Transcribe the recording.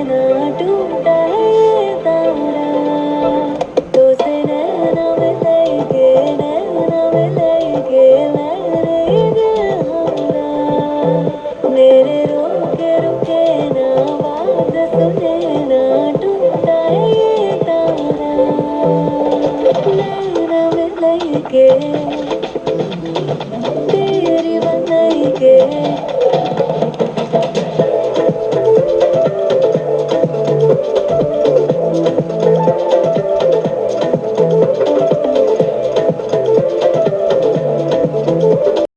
ना टूटा है ये तारा, तो से नैना मिलेगे मेरे दिल हारा। मेरे रोके रुके ना बात सुने ना टूटा है ये तारा, नैना मिलेगे